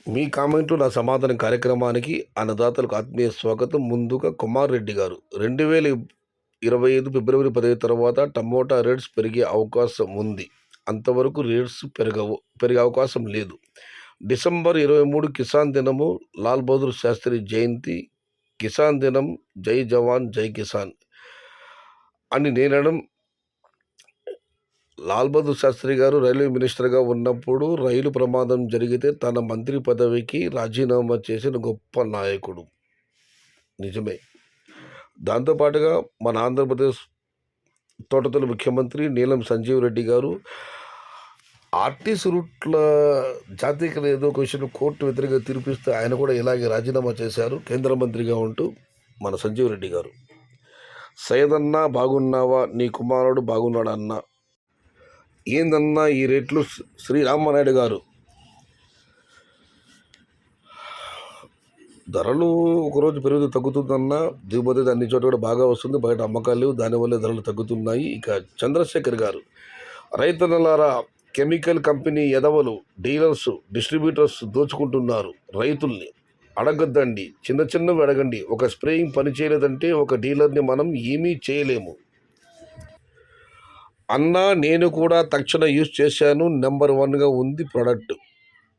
మీ కామెంటు నా సమాధానం కార్యక్రమానికి అన్నదాతలకు ఆత్మీయ స్వాగతం. ముందుగా కుమార్ రెడ్డి గారు 2025 ఫిబ్రవరి 15 తర్వాత టమోటా రేట్స్ పెరిగే అవకాశం ఉంది. అంతవరకు రేట్స్ పెరిగే అవకాశం లేదు. డిసెంబర్ 23 కిసాన్ దినము, లాల్ బహదూర్ శాస్త్రి జయంతి. కిసాన్ దినం జై జవాన్ జై కిసాన్ అని నేనడం. లాల్ బహదూర్ శాస్త్రి గారు రైల్వే మినిస్టర్గా ఉన్నప్పుడు రైలు ప్రమాదం జరిగితే తన మంత్రి పదవికి రాజీనామా చేసిన గొప్ప నాయకుడు. నిజమే. దాంతోపాటుగా మన ఆంధ్రప్రదేశ్ తోటతోలి ముఖ్యమంత్రి నీలం సంజీవ్ రెడ్డి గారు ఆర్టీసీ రూట్ల జాతీయకరణ ఏదో ఒక విషయంలో కోర్టు వ్యతిరేకంగా తీర్పిస్తే ఆయన కూడా ఇలాగే రాజీనామా చేశారు కేంద్ర మంత్రిగా ఉంటూ మన సంజీవ్ రెడ్డి గారు. సయ్యదన్నా బాగున్నావా, నీ కుమారుడు బాగున్నాడు అన్న. ఏందన్నా ఈ రేట్లు? శ్రీరామనాయుడు గారు, ధరలు ఒకరోజు పెరుగుతూ తగ్గుతుందన్న, దిగుమతి అన్ని చోట్ల కూడా బాగా వస్తుంది, బయట అమ్మకాలు లేవు, దానివల్ల ధరలు తగ్గుతున్నాయి. ఇక చంద్రశేఖర్ గారు, రైతన్నలారా, కెమికల్ కంపెనీ ఎదవలు, డీలర్స్, డిస్ట్రిబ్యూటర్స్ దోచుకుంటున్నారు రైతుల్ని. అడగద్దండి, చిన్న చిన్నవి అడగండి. ఒక స్ప్రేయింగ్ పని చేయలేదంటే ఒక డీలర్ని మనం ఏమీ చేయలేము అన్నా. నేను కూడా తక్షణ యూజ్ చేశాను, నెంబర్ 1గా ఉంది ప్రోడక్ట్.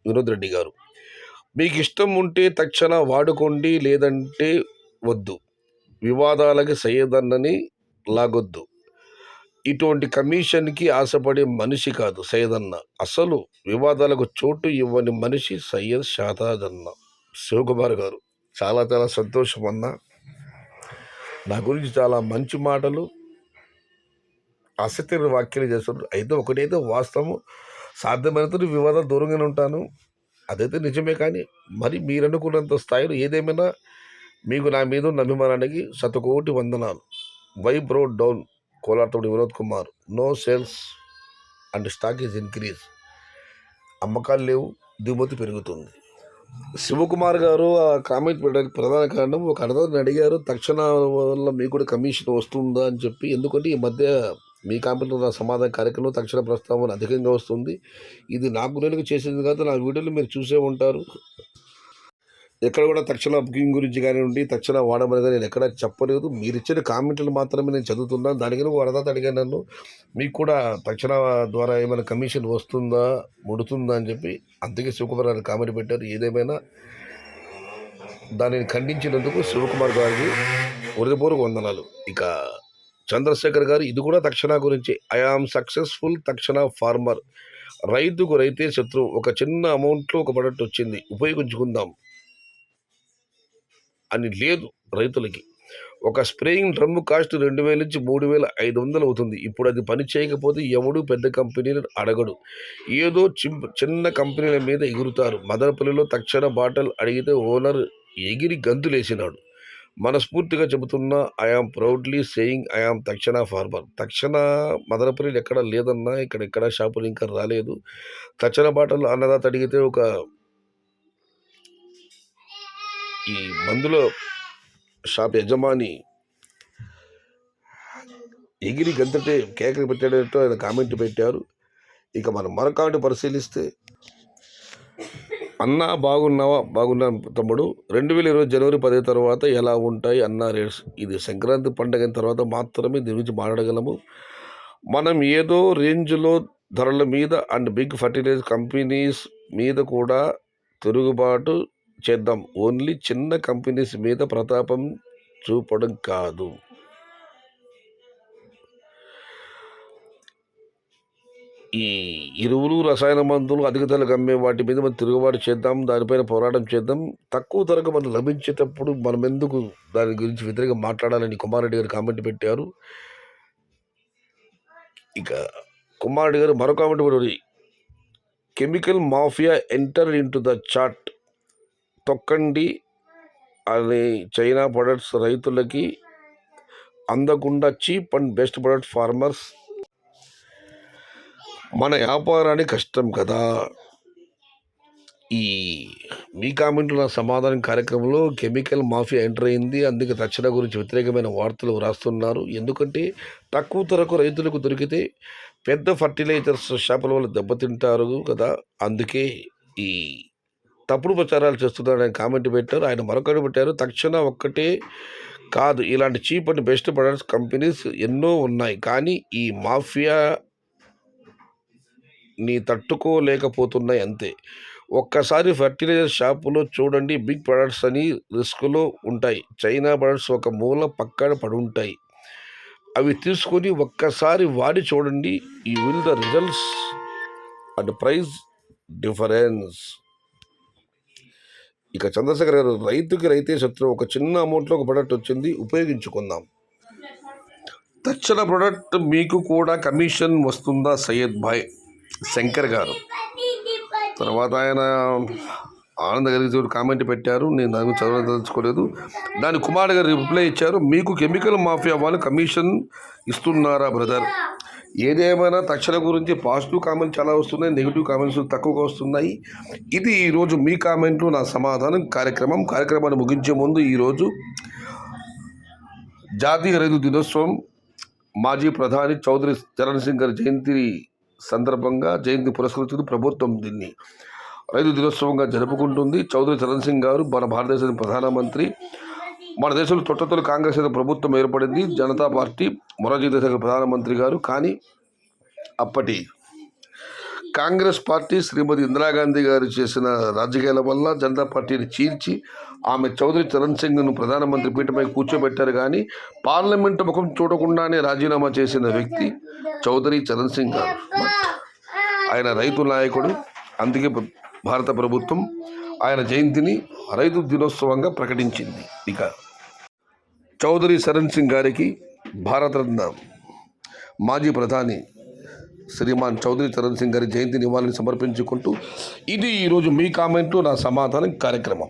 వినోద్ రెడ్డి గారు, మీకు ఇష్టం ఉంటే తక్షణ వాడుకోండి, లేదంటే వద్దు. వివాదాలకి సయ్యదన్నని లాగొద్దు. ఇటువంటి కమిషన్కి ఆశపడే మనిషి కాదు సయ్యదన్న. అసలు వివాదాలకు చోటు ఇవ్వని మనిషి సయ్యద్ షాతాదన్న. శివకుమార్ గారు, చాలా చాలా సంతోషం అన్న. నా గురించి చాలా మంచి మాటలు, ఆసక్తికర వ్యాఖ్యలు చేస్తున్నారు. అయితే ఒకటైతే వాస్తవం, సాధ్యమైనంత వివాదాలు దూరంగానే ఉంటాను, అదైతే నిజమే. కానీ మరి మీరు అనుకున్నంత స్థాయిలో ఏదేమైనా మీకు నా మీద ఉన్న అభిమానానికి 100,000,000 వందనాలు. వై బ్రో డౌన్ కోలార్తోడి Vinod Kumar. No sales and stock is increase. అమ్మకాలు లేవు, దిగుమతి పెరుగుతుంది. శివకుమార్ గారు ఆ కామెంట్ పెట్టడానికి ప్రధాన కారణం, ఒక అన్నదాతని అడిగారు తక్షణ వల్ల మీకు కూడా కమిషన్ వస్తుందా అని చెప్పి. ఎందుకంటే ఈ మధ్య మీ కామెంట్లో నా సమాధాన కార్యక్రమంలో తక్షణ ప్రస్తావన అధికంగా వస్తుంది. ఇది నాకు నేను చేసింది కాదు, నా వీడియోలు మీరు చూసే ఉంటారు. ఎక్కడ కూడా తక్షణ బుకింగ్ గురించి కానివ్వండి, తక్షణ వాడమని నేను ఎక్కడ చెప్పలేదు. మీరు ఇచ్చిన కామెంట్లు మాత్రమే నేను చదువుతున్నాను. దానికి వరదాత అడిగాను నన్ను, మీకు కూడా తక్షణ ద్వారా ఏమైనా కమిషన్ వస్తుందా, ముడుతుందా అని చెప్పి. అందుకే శివకుమార్ గారు కామెంట్ పెట్టారు. ఏదేమైనా దానిని ఖండించినందుకు శివకుమార్ గారికి హృదయపూర్వక వందనాలు. ఇక చంద్రశేఖర్ గారు, ఇది కూడా తక్షణ గురించి. ఐఆమ్ సక్సెస్ఫుల్ తక్షణ ఫార్మర్. రైతుకు రైతే శత్రువు. ఒక చిన్న అమౌంట్లో ఒక ప్రొడక్ట్ వచ్చింది, ఉపయోగించుకుందాం అని లేదు రైతులకి. ఒక స్ప్రేయింగ్ డ్రమ్ము కాస్ట్ 2,000 నుంచి 3,500 అవుతుంది. ఇప్పుడు అది పని చేయకపోతే ఎవడు పెద్ద కంపెనీలు అడగడు, ఏదో చిన్న కంపెనీల మీద ఎగురుతారు. మదనపల్లిలో తక్షణ బాటల్ అడిగితే ఓనర్ ఎగిరి గంతులేసినాడు. మనస్ఫూర్తిగా చెబుతున్నా, ఐఆమ్ ప్రౌడ్లీ సేయింగ్ ఐఆమ్ తక్షణ ఫార్మర్. తక్షణ మదనపల్లిలో ఎక్కడ లేదన్నా, ఇక్కడ షాపులు ఇంకా రాలేదు. తక్షణ బాటలు అన్నదాత అడిగితే ఒక ఈ మందులో షాప్ యజమాని ఎగిరి గంతటే కేకలు పెట్టేటట్టు ఆయన కామెంట్ పెట్టారు. ఇక మనం మరొక కామెంట్ పరిశీలిస్తే, అన్నా బాగున్నావా, బాగున్నాను తమ్ముడు. 2020 జనవరి 10 తర్వాత ఎలా ఉంటాయి అన్నా రేట్స్? ఇది సంక్రాంతి పండుగ తర్వాత మాత్రమే దీని గురించి మాట్లాడగలము. మనం ఏదో రేంజ్లో ధరల మీద అండ్ బిగ్ ఫర్టిలైజర్ కంపెనీస్ మీద కూడా తిరుగుబాటు చేద్దాం. ఓన్లీ చిన్న కంపెనీస్ మీద ప్రతాపం చూపడం కాదు. ఈ ఎరువులు, రసాయన మందులు అధిక ధరలకు అమ్మే వాటి మీద మనం తిరుగుబాటు చేద్దాం, దానిపైన పోరాటం చేద్దాం. తక్కువ ధరకు మనం లభించేటప్పుడు మనం ఎందుకు దాని గురించి వ్యతిరేకంగా మాట్లాడాలని కుమార్ రెడ్డి గారు కామెంట్ పెట్టారు. ఇక కుమార్ రెడ్డి గారు మరో కామెంట్ కూడా, chemical mafia enter in to the chat. తొక్కండి అనే చైనా ప్రొడక్ట్స్ రైతులకి అందకుండా cheap and best product farmers. మన వ్యాపారానికి కష్టం కదా. ఈ మీ కామెంట్లు నా సమాధానం కార్యక్రమంలో కెమికల్ మాఫియా ఎంటర్ అయింది, అందుకే తక్షణ గురించి వ్యతిరేకమైన వార్తలు వ్రాస్తున్నారు. ఎందుకంటే తక్కువ ధరకు రైతులకు దొరికితే పెద్ద ఫర్టిలైజర్స్ షాపుల వల్ల దెబ్బతింటారు కదా. అందుకే ఈ తప్పుడు ప్రచారాలు చేస్తున్నారని కామెంట్ పెట్టారు. ఆయన మరొకటి పెట్టారు, తక్షణ ఒక్కటే కాదు ఇలాంటి cheap and best products companies ఎన్నో ఉన్నాయి, కానీ ఈ మాఫియాని తట్టుకోలేకపోతున్నాయి అంతే. ఒక్కసారి ఫర్టిలైజర్ షాపులో చూడండి, బిగ్ ప్రొడక్ట్స్ అని రిస్కులో ఉంటాయి, చైనా ప్రొడక్ట్స్ ఒక మూల పక్కన పడుంటాయి. అవి తీసుకొని ఒక్కసారి వాడి చూడండి, you will the results and price difference. ఇక చంద్రశేఖర్ గారు, రైతుకి రైతే శత్రువు, ఒక చిన్న అమౌంట్లో ఒక ప్రొడక్ట్ వచ్చింది, ఉపయోగించుకుందాం. తక్షణ ప్రొడక్ట్ మీకు కూడా కమిషన్ వస్తుందా? సయ్యద్ భాయ్ శంకర్ గారు. తర్వాత ఆయన ఆనంద కలిగి కామెంట్ పెట్టారు, నేను దాన్ని చదవదలుచుకోలేదు. దాని కుమార్ గారు రిప్లై ఇచ్చారు, మీకు కెమికల్ మాఫియా వాళ్ళు కమిషన్ ఇస్తున్నారా బ్రదర్? ఏదేమైనా తక్షణ గురించి పాజిటివ్ కామెంట్స్ చాలా వస్తున్నాయి, నెగిటివ్ కామెంట్స్ తక్కువగా వస్తున్నాయి. ఇది ఈరోజు మీ కామెంట్లు నా సమాధానం కార్యక్రమాన్ని ముగించే ముందు ఈరోజు జాతీయ రైతు దినోత్సవం, మాజీ ప్రధాని చౌదరి చరణ్ సింగ్ గారి జయంతి సందర్భంగా జయంతి పురస్కరించుకుని ప్రభుత్వం దీన్ని రైతు దినోత్సవంగా జరుపుకుంటుంది. చౌదరి చరణ్ సింగ్ గారు మన భారతదేశ ప్రధానమంత్రి. మన దేశంలో తొట్టతొలి కాంగ్రెస్ ప్రభుత్వం ఏర్పడింది, జనతా పార్టీ మొరార్జీ దేశాయ్ ప్రధానమంత్రి గారు. కానీ అప్పటి కాంగ్రెస్ పార్టీ శ్రీమతి ఇందిరాగాంధీ గారు చేసిన రాజకీయాల వల్ల జనతా పార్టీని చీల్చి ఆమె చౌదరి చరణ్ సింగ్ను ప్రధానమంత్రి పీఠపై కూర్చోబెట్టారు. కానీ పార్లమెంటు ముఖం చూడకుండానే రాజీనామా చేసిన వ్యక్తి చౌదరి చరణ్ సింగ్ గారు. ఆయన రైతు నాయకుడు, అందుకే భారత ప్రభుత్వం ఆయన జయంతిని రైతు దినోత్సవంగా ప్రకటించింది. ఇక చౌదరి చరణ్ సింగ్ గారికి భారతరత్న మాజీ ప్రధాని శ్రీమాన్ చౌదరి చరణ్ సింగ్ గారి జయంతి నివాళిని సమర్పించుకుంటూ ఇది ఈరోజు మీ కామెంటు నా సమాధానం కార్యక్రమం.